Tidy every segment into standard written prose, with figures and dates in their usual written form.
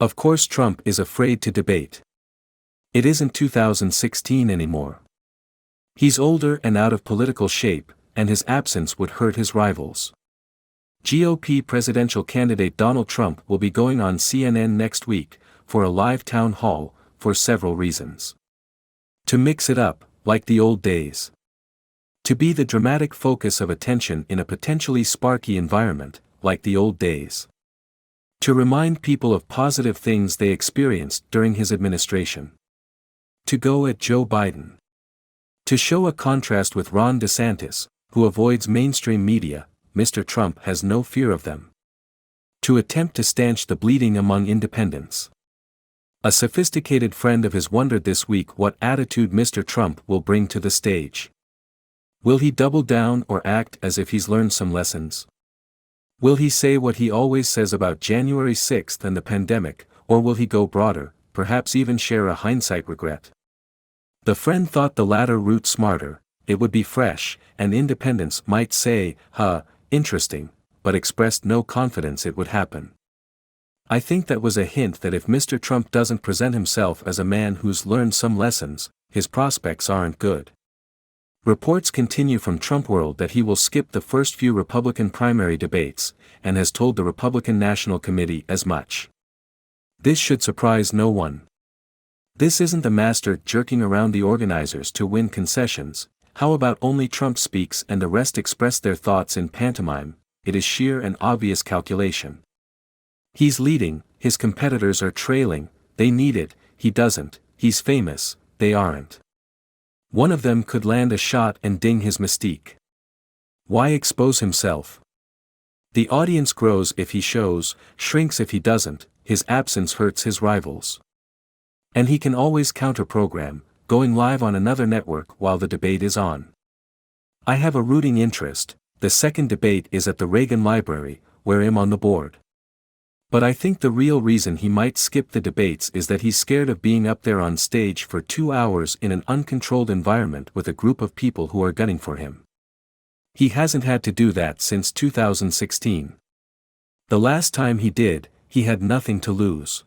Of course Trump is afraid to debate. It isn't 2016 anymore. He's older and out of political shape, and his absence would hurt his rivals. GOP presidential candidate Donald Trump will be going on CNN next week, for a live town hall, for several reasons. To mix it up, like the old days. To be the dramatic focus of attention in a potentially sparky environment, like the old days. To remind people of positive things they experienced during his administration. To go at Joe Biden. To show a contrast with Ron DeSantis, who avoids mainstream media. Mr. Trump has no fear of them. To attempt to stanch the bleeding among independents. A sophisticated friend of his wondered this week what attitude Mr. Trump will bring to the stage. Will he double down or act as if he's learned some lessons? Will he say what he always says about January 6th and the pandemic, or will he go broader, perhaps even share a hindsight regret? The friend thought the latter route smarter, it would be fresh, and independents might say, interesting, but expressed no confidence it would happen. I think that was a hint that if Mr. Trump doesn't present himself as a man who's learned some lessons, his prospects aren't good. Reports continue from Trump world that he will skip the first few Republican primary debates, and has told the Republican National Committee as much. This should surprise no one. This isn't the master jerking around the organizers to win concessions. How about only Trump speaks and the rest express their thoughts in pantomime? It is sheer and obvious calculation. He's leading, his competitors are trailing, they need it, he doesn't, he's famous, they aren't. One of them could land a shot and ding his mystique. Why expose himself? The audience grows if he shows, shrinks if he doesn't, his absence hurts his rivals. And he can always counter-program, going live on another network while the debate is on. I have a rooting interest. The second debate is at the Reagan Library, where I'm on the board. But I think the real reason he might skip the debates is that he's scared of being up there on stage for 2 hours in an uncontrolled environment with a group of people who are gunning for him. He hasn't had to do that since 2016. The last time he did, he had nothing to lose.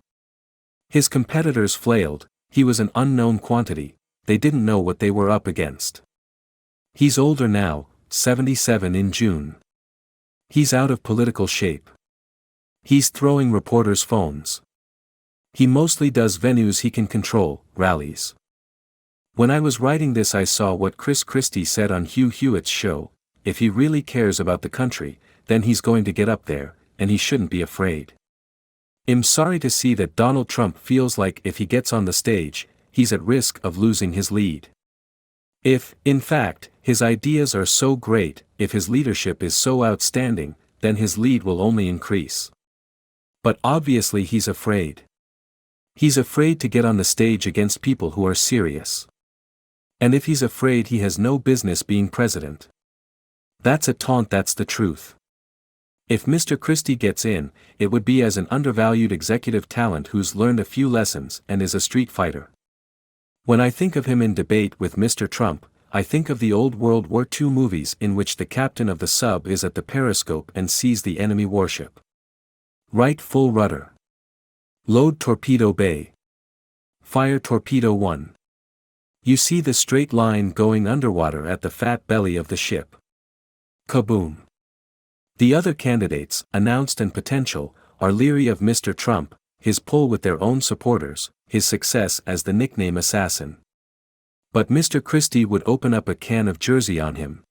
His competitors flailed. He was an unknown quantity, they didn't know what they were up against. He's older now, 77 in June. He's out of political shape. He's throwing reporters' phones. He mostly does venues he can control, rallies. When I was writing this I saw what Chris Christie said on Hugh Hewitt's show, if he really cares about the country, then he's going to get up there, and he shouldn't be afraid. I'm sorry to see that Donald Trump feels like if he gets on the stage, he's at risk of losing his lead. If, in fact, his ideas are so great, if his leadership is so outstanding, then his lead will only increase. But obviously he's afraid. He's afraid to get on the stage against people who are serious. And if he's afraid he has no business being president. That's a taunt, that's the truth. If Mr. Christie gets in, it would be as an undervalued executive talent who's learned a few lessons and is a street fighter. When I think of him in debate with Mr. Trump, I think of the old World War II movies in which the captain of the sub is at the periscope and sees the enemy warship. Right full rudder. Load torpedo bay. Fire torpedo 1. You see the straight line going underwater at the fat belly of the ship. Kaboom. The other candidates, announced and potential, are leery of Mr. Trump, his pull with their own supporters, his success as the nickname assassin. But Mr. Christie would open up a can of Jersey on him.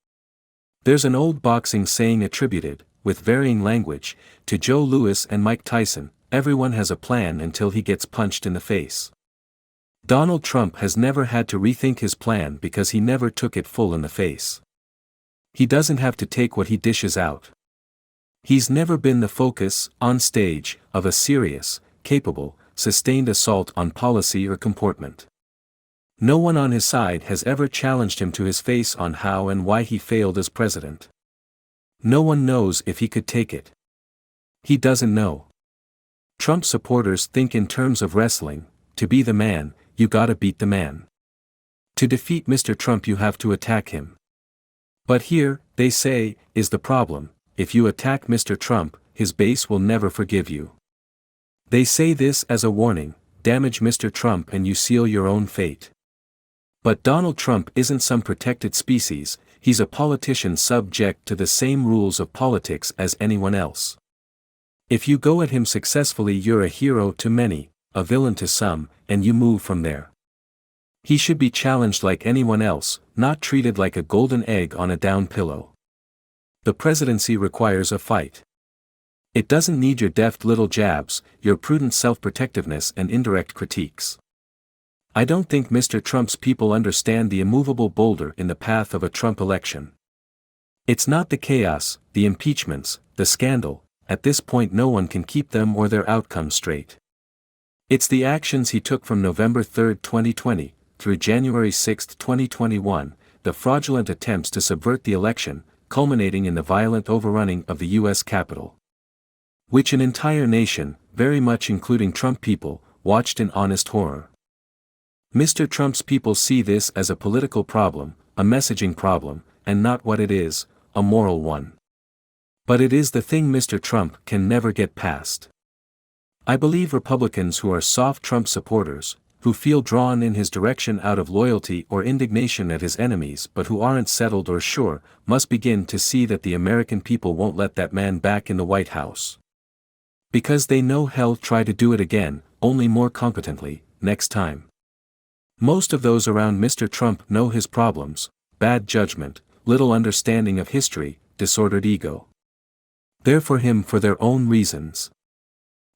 There's an old boxing saying attributed, with varying language, to Joe Louis and Mike Tyson, everyone has a plan until he gets punched in the face. Donald Trump has never had to rethink his plan because he never took it full in the face. He doesn't have to take what he dishes out. He's never been the focus, on stage, of a serious, capable, sustained assault on policy or comportment. No one on his side has ever challenged him to his face on how and why he failed as president. No one knows if he could take it. He doesn't know. Trump supporters think in terms of wrestling. To be the man, you gotta beat the man. To defeat Mr. Trump you have to attack him. But here, they say, is the problem. If you attack Mr. Trump, his base will never forgive you. They say this as a warning: damage Mr. Trump and you seal your own fate. But Donald Trump isn't some protected species, he's a politician subject to the same rules of politics as anyone else. If you go at him successfully, you're a hero to many, a villain to some, and you move from there. He should be challenged like anyone else, not treated like a golden egg on a down pillow. The presidency requires a fight. It doesn't need your deft little jabs, your prudent self-protectiveness and indirect critiques. I don't think Mr. Trump's people understand the immovable boulder in the path of a Trump election. It's not the chaos, the impeachments, the scandal. At this point no one can keep them or their outcome straight. It's the actions he took from November 3, 2020, through January 6, 2021, the fraudulent attempts to subvert the election, culminating in the violent overrunning of the U.S. Capitol. Which an entire nation, very much including Trump people, watched in honest horror. Mr. Trump's people see this as a political problem, a messaging problem, and not what it is, a moral one. But it is the thing Mr. Trump can never get past. I believe Republicans who are soft Trump supporters, who feel drawn in his direction out of loyalty or indignation at his enemies but who aren't settled or sure, must begin to see that the American people won't let that man back in the White House. Because they know he'll try to do it again, only more competently, next time. Most of those around Mr. Trump know his problems: bad judgment, little understanding of history, disordered ego. They're for him for their own reasons.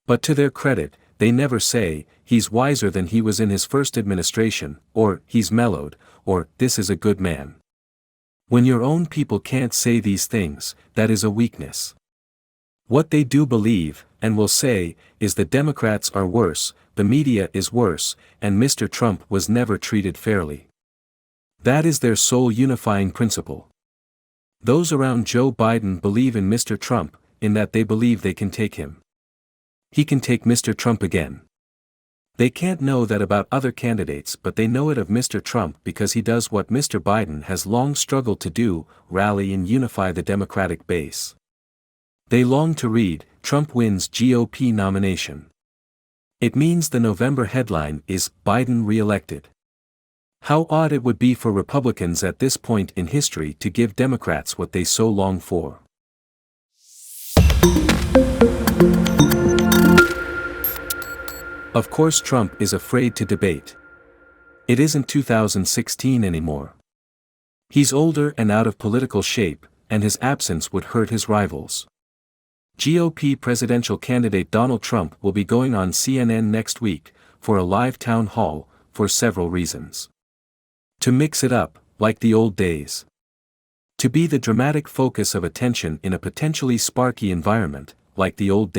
But to their credit, they never say, he's wiser than he was in his first administration, or he's mellowed, or this is a good man. When your own people can't say these things, that is a weakness. What they do believe, and will say, is the Democrats are worse, the media is worse, and Mr. Trump was never treated fairly. That is their sole unifying principle. Those around Joe Biden believe in Mr. Trump, in that they believe they can take him. He can take Mr. Trump again. They can't know that about other candidates, but they know it of Mr. Trump because he does what Mr. Biden has long struggled to do: rally and unify the Democratic base. They long to read, "Trump wins GOP nomination." It means the November headline is, "Biden re-elected." How odd it would be for Republicans at this point in history to give Democrats what they so long for. Of course Trump is afraid to debate. It isn't 2016 anymore. He's older and out of political shape, and his absence would hurt his rivals. GOP presidential candidate Donald Trump will be going on CNN next week, for a live town hall, for several reasons. To mix it up, like the old days. To be the dramatic focus of attention in a potentially sparky environment, like the old days.